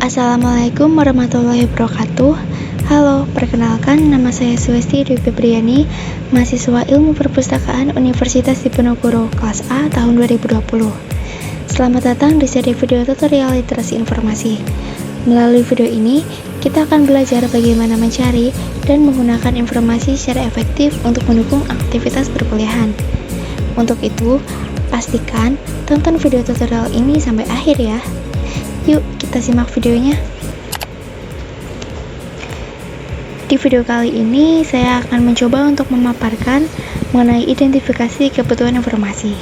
Assalamualaikum warahmatullahi wabarakatuh. Halo, perkenalkan nama saya Suwesti Dwi Febriani, mahasiswa Ilmu Perpustakaan Universitas Diponegoro kelas A tahun 2020. Selamat datang di seri video tutorial literasi informasi. Melalui video ini, kita akan belajar bagaimana mencari dan menggunakan informasi secara efektif untuk mendukung aktivitas perkuliahan. Untuk itu, pastikan tonton video tutorial ini sampai akhir ya. Yuk, kita simak videonya. Di video kali ini, saya akan mencoba untuk memaparkan mengenai identifikasi kebutuhan informasi.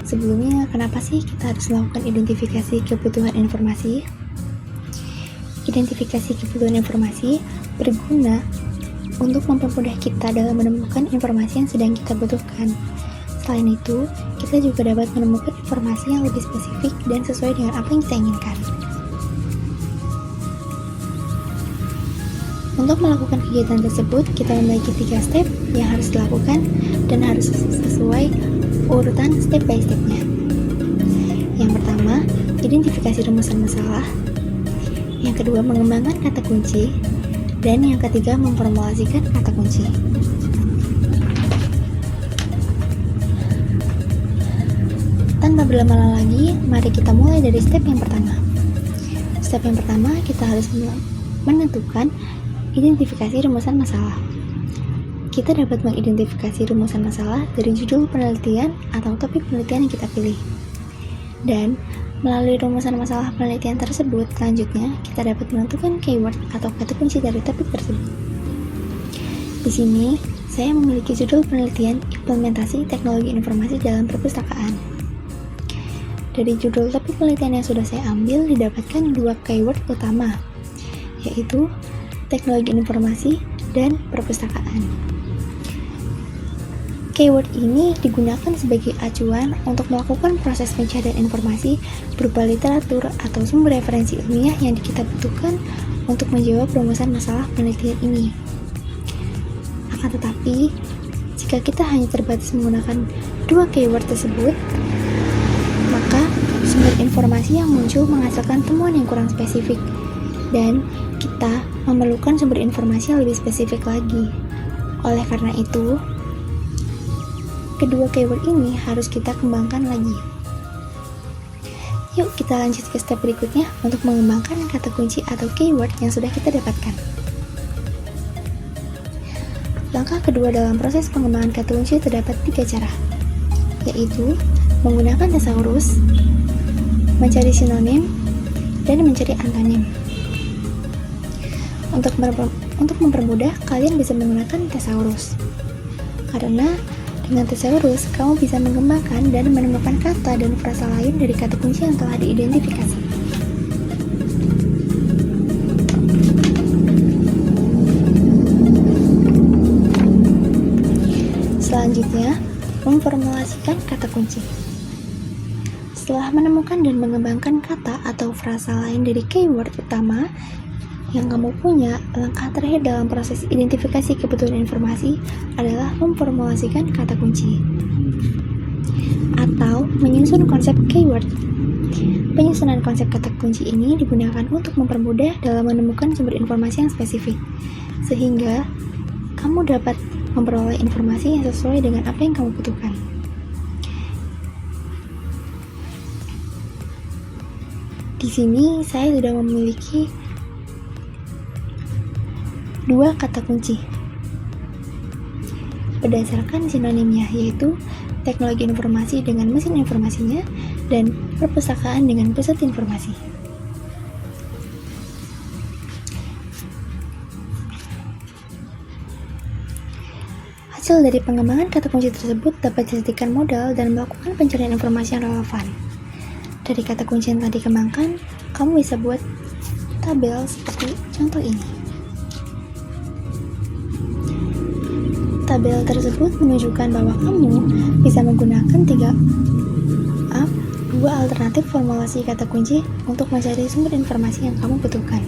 Sebelumnya, kenapa sih kita harus melakukan identifikasi kebutuhan informasi? Identifikasi kebutuhan informasi berguna untuk mempermudah kita dalam menemukan informasi yang sedang kita butuhkan. Selain itu, kita juga dapat menemukan informasi yang lebih spesifik dan sesuai dengan apa yang kita inginkan. Untuk melakukan kegiatan tersebut, kita memiliki 3 step yang harus dilakukan dan harus sesuai urutan step by stepnya. Yang pertama, identifikasi rumusan masalah. Yang kedua, mengembangkan kata kunci. Dan yang ketiga, memformulasikan kata kunci. Tanpa berlama-lama lagi, mari kita mulai dari step yang pertama. Step yang pertama, kita harus menentukan identifikasi rumusan masalah. Kita dapat mengidentifikasi rumusan masalah dari judul penelitian atau topik penelitian yang kita pilih. Dan melalui rumusan masalah penelitian tersebut, selanjutnya kita dapat menentukan keyword atau kata kunci dari topik tersebut. Di sini, saya memiliki judul penelitian implementasi teknologi informasi dalam perpustakaan. Dari judul topik penelitian yang sudah saya ambil, didapatkan 2 keyword utama, yaitu teknologi informasi dan perpustakaan. Keyword ini digunakan sebagai acuan untuk melakukan proses pencarian informasi berupa literatur atau sumber referensi ilmiah yang kita butuhkan untuk menjawab rumusan masalah penelitian ini. Akan tetapi, jika kita hanya terbatas menggunakan 2 keyword tersebut, maka sumber informasi yang muncul menghasilkan temuan yang kurang spesifik, dan kita memerlukan sumber informasi yang lebih spesifik lagi. Oleh karena itu, kedua keyword ini harus kita kembangkan lagi. Yuk kita lanjut ke step berikutnya untuk mengembangkan kata kunci atau keyword yang sudah kita dapatkan. Langkah kedua dalam proses pengembangan kata kunci terdapat 3 cara, yaitu menggunakan thesaurus, mencari sinonim, dan mencari antonim. Untuk mempermudah, kalian bisa menggunakan thesaurus. Karena dengan thesaurus, kamu bisa mengembangkan dan menemukan kata dan frasa lain dari kata kunci yang telah diidentifikasi. Selanjutnya, memformulasikan kata kunci. Setelah menemukan dan mengembangkan kata atau frasa lain dari keyword utama yang kamu punya, langkah terakhir dalam proses identifikasi kebutuhan informasi adalah memformulasikan kata kunci atau menyusun konsep keyword. Penyusunan konsep kata kunci ini digunakan untuk mempermudah dalam menemukan sumber informasi yang spesifik, sehingga kamu dapat memperoleh informasi yang sesuai dengan apa yang kamu butuhkan. Di sini saya sudah memiliki 2 kata kunci berdasarkan sinonimnya, yaitu teknologi informasi dengan mesin informasinya dan perpustakaan dengan pusat informasi. Hasil dari pengembangan kata kunci tersebut dapat dijadikan modal dan melakukan pencarian informasi yang relevan. Dari kata kunci yang telah dikembangkan, kamu bisa buat tabel seperti contoh ini. Tabel tersebut menunjukkan bahwa kamu bisa menggunakan 2 alternatif formulasi kata kunci untuk mencari sumber informasi yang kamu butuhkan.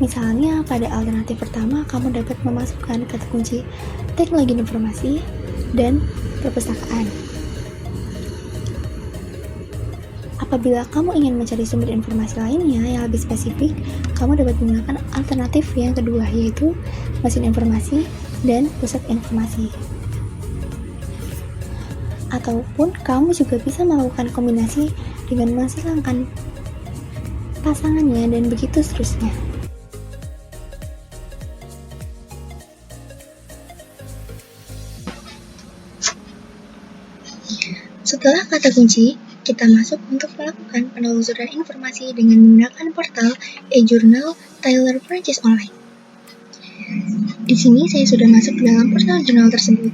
Misalnya, pada alternatif pertama, kamu dapat memasukkan kata kunci teknologi informasi dan perpustakaan. Apabila kamu ingin mencari sumber informasi lainnya yang lebih spesifik, kamu dapat menggunakan alternatif yang kedua, yaitu mesin informasi dan pusat informasi. Ataupun kamu juga bisa melakukan kombinasi dengan menghilangkan pasangannya dan begitu seterusnya. Setelah kata kunci, kita masuk untuk melakukan penelusuran informasi dengan menggunakan portal e-Journal Tyler Francis Online. Di sini saya sudah masuk ke dalam portal jurnal tersebut.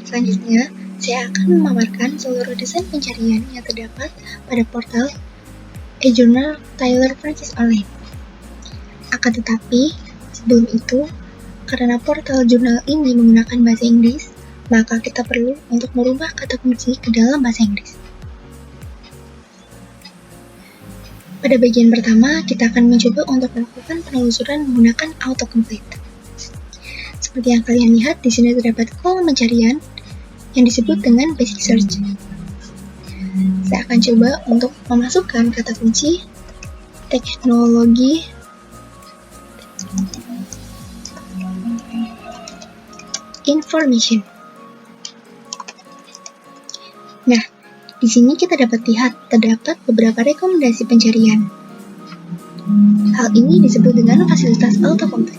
Selanjutnya, saya akan memaparkan seluruh desain pencarian yang terdapat pada portal e-Journal Tyler Francis Online. Akan tetapi, sebelum itu, karena portal jurnal ini menggunakan bahasa Inggris, maka kita perlu untuk merubah kata kunci ke dalam bahasa Inggris. Pada bagian pertama, kita akan mencoba untuk melakukan penelusuran menggunakan autocomplete. Seperti yang kalian lihat, di sini terdapat kolom pencarian yang disebut dengan basic search. Saya akan coba untuk memasukkan kata kunci teknologi information. Nah, di sini kita dapat lihat terdapat beberapa rekomendasi pencarian. Hal ini disebut dengan fasilitas autocomplete.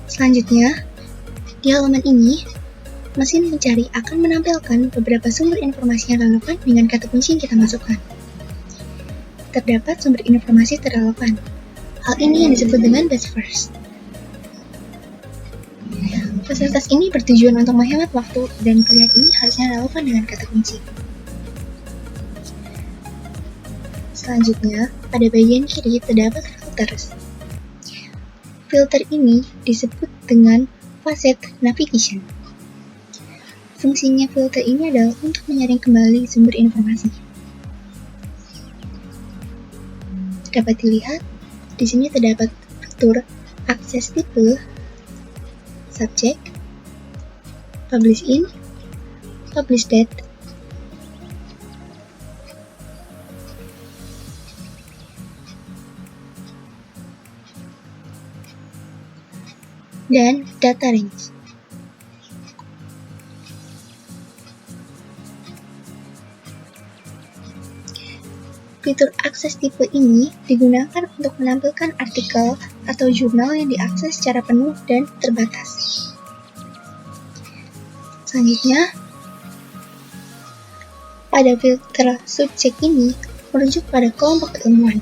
Selanjutnya, di halaman ini, mesin pencari akan menampilkan beberapa sumber informasi yang relevan dengan kata kunci yang kita masukkan. Terdapat sumber informasi terrelevan. Hal ini yang disebut dengan best first. Fasilitas ini bertujuan untuk menghemat waktu dan pilihan ini harusnya relevan dengan kata kunci. Selanjutnya, pada bagian kiri terdapat filters. Filter ini disebut dengan facet navigation. Fungsinya filter ini adalah untuk menyaring kembali sumber informasi. Dapat dilihat, di sini terdapat fitur akses tipe, subject, publish in, publish date, dan data range. Fitur akses tipe ini digunakan untuk menampilkan artikel atau jurnal yang diakses secara penuh dan terbatas. Selanjutnya, pada filter subjek ini merujuk pada kelompok keilmuan.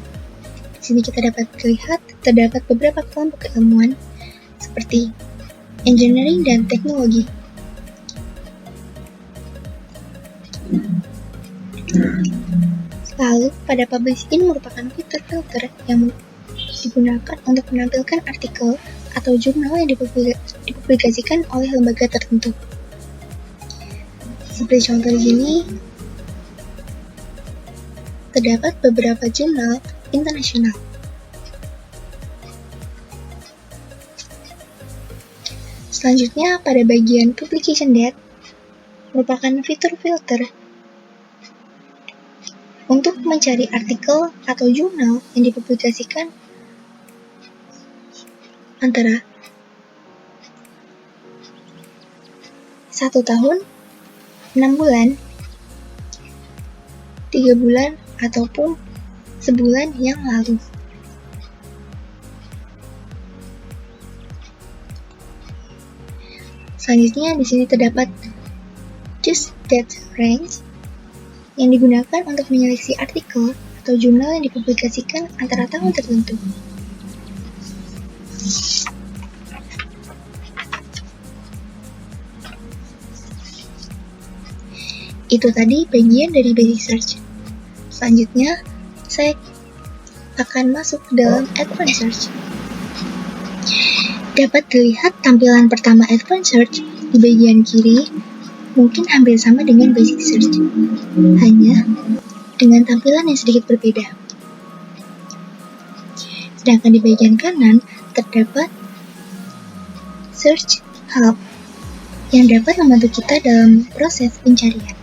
Di sini kita dapat melihat terdapat beberapa kelompok keilmuan seperti engineering dan teknologi. Lalu, pada publish in merupakan fitur filter yang digunakan untuk menampilkan artikel atau jurnal yang dipublikasikan oleh lembaga tertentu. Seperti contoh di sini, terdapat beberapa jurnal internasional. Selanjutnya, pada bagian publication date, merupakan fitur filter untuk mencari artikel atau jurnal yang dipublikasikan antara 1 tahun, 6 bulan, 3 bulan, ataupun sebulan yang lalu. Selanjutnya, di sini terdapat choose date range yang digunakan untuk menyeleksi artikel atau jurnal yang dipublikasikan antara tahun tertentu. Itu tadi bagian dari basic search. Selanjutnya, saya akan masuk ke dalam advanced search. Dapat dilihat tampilan pertama advanced search di bagian kiri mungkin hampir sama dengan basic search, hanya dengan tampilan yang sedikit berbeda. Sedangkan di bagian kanan terdapat search hub yang dapat membantu kita dalam proses pencarian.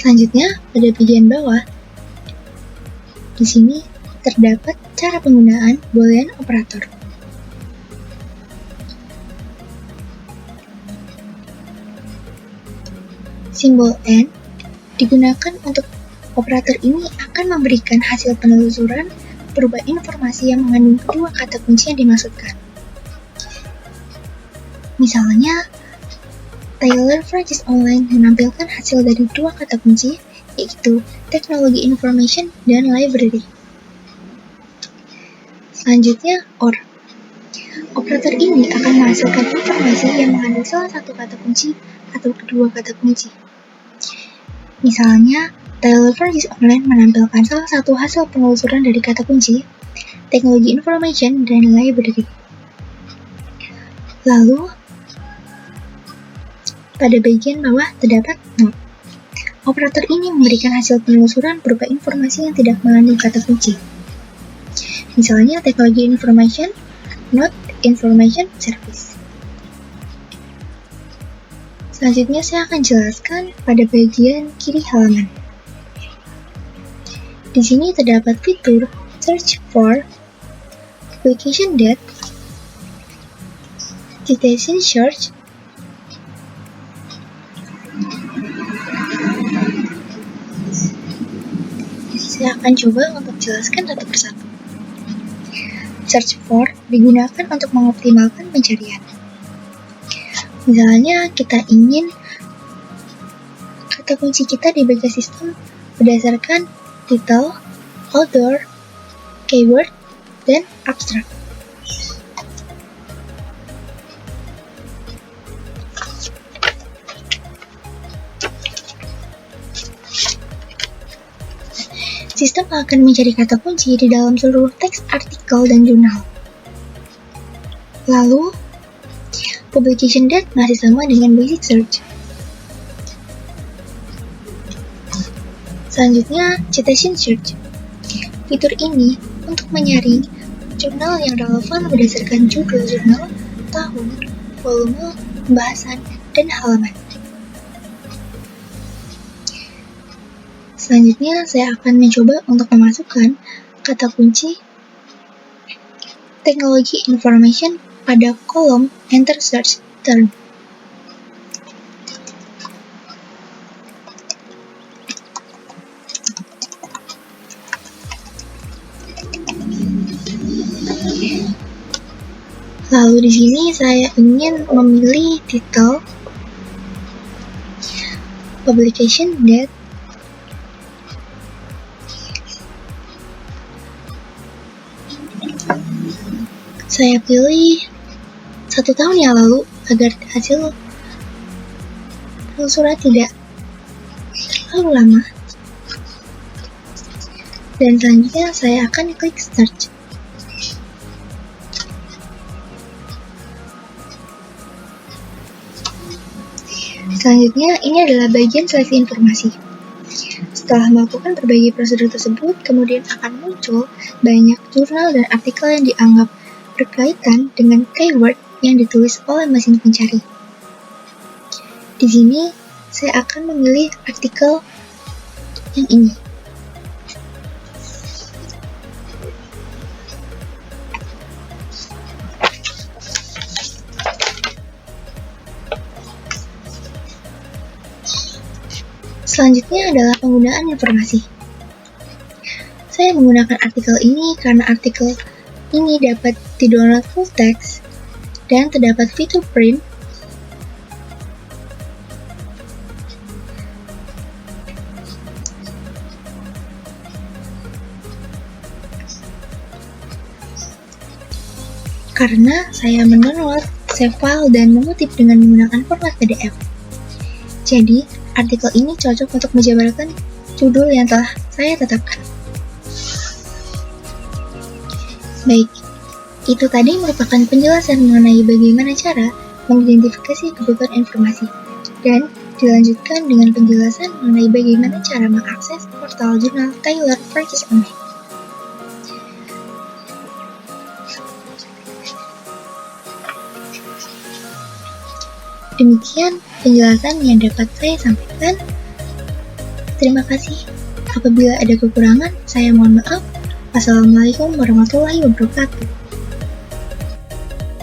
Selanjutnya, pada bagian bawah, di sini terdapat cara penggunaan boolean operator. Simbol N digunakan untuk operator ini akan memberikan hasil penelusuran berupa informasi yang mengandung dua kata kunci yang dimaksudkan. Misalnya, Taylor Francis Online menampilkan hasil dari dua kata kunci, yaitu teknologi information dan library. Selanjutnya, OR. Operator ini akan menghasilkan informasi yang mengandung salah satu kata kunci atau kedua kata kunci. Misalnya, Taylor Francis Online menampilkan salah satu hasil penelusuran dari kata kunci, teknologi information dan library. Lalu, pada bagian bawah terdapat not. Operator ini memberikan hasil penelusuran berupa informasi yang tidak mengandung kata kunci. Misalnya, teknologi information, not information service. Selanjutnya saya akan jelaskan pada bagian kiri halaman. Di sini terdapat fitur search for, publication date, citation search, saya akan coba untuk jelaskan satu persatu. Search for digunakan untuk mengoptimalkan pencarian. Misalnya, kita ingin kata kunci kita dibaca sistem berdasarkan title, author, keyword, dan abstract. Sistem akan mencari kata kunci di dalam seluruh teks artikel dan jurnal. Lalu, publication date masih sama dengan basic search. Selanjutnya, citation search. Fitur ini untuk menyaring jurnal yang relevan berdasarkan judul jurnal, tahun, volume, pembahasan, dan halaman. Selanjutnya, saya akan mencoba untuk memasukkan kata kunci teknologi information pada kolom enter search term. Lalu di sini saya ingin memilih title, publication date, saya pilih 1 tahun yang lalu agar hasil penelusuran tidak terlalu lama. Dan selanjutnya saya akan klik search. Selanjutnya, ini adalah bagian seleksi informasi. Setelah melakukan berbagai prosedur tersebut, kemudian akan muncul banyak jurnal dan artikel yang dianggap berkaitan dengan keyword yang ditulis oleh mesin pencari. Di sini, saya akan memilih artikel yang ini. Selanjutnya adalah penggunaan informasi. Saya menggunakan artikel ini karena artikel ini dapat di-download full text dan terdapat fitur print karena saya mendownload, save file, dan mengutip dengan menggunakan format PDF. Jadi, artikel ini cocok untuk menjabarkan judul yang telah saya tetapkan. Baik, itu tadi merupakan penjelasan mengenai bagaimana cara mengidentifikasi kebutuhan informasi, dan dilanjutkan dengan penjelasan mengenai bagaimana cara mengakses portal jurnal Taylor Francis Online. Demikian penjelasan yang dapat saya sampaikan. Terima kasih. Apabila ada kekurangan, saya mohon maaf. Wassalamualaikum warahmatullahi wabarakatuh.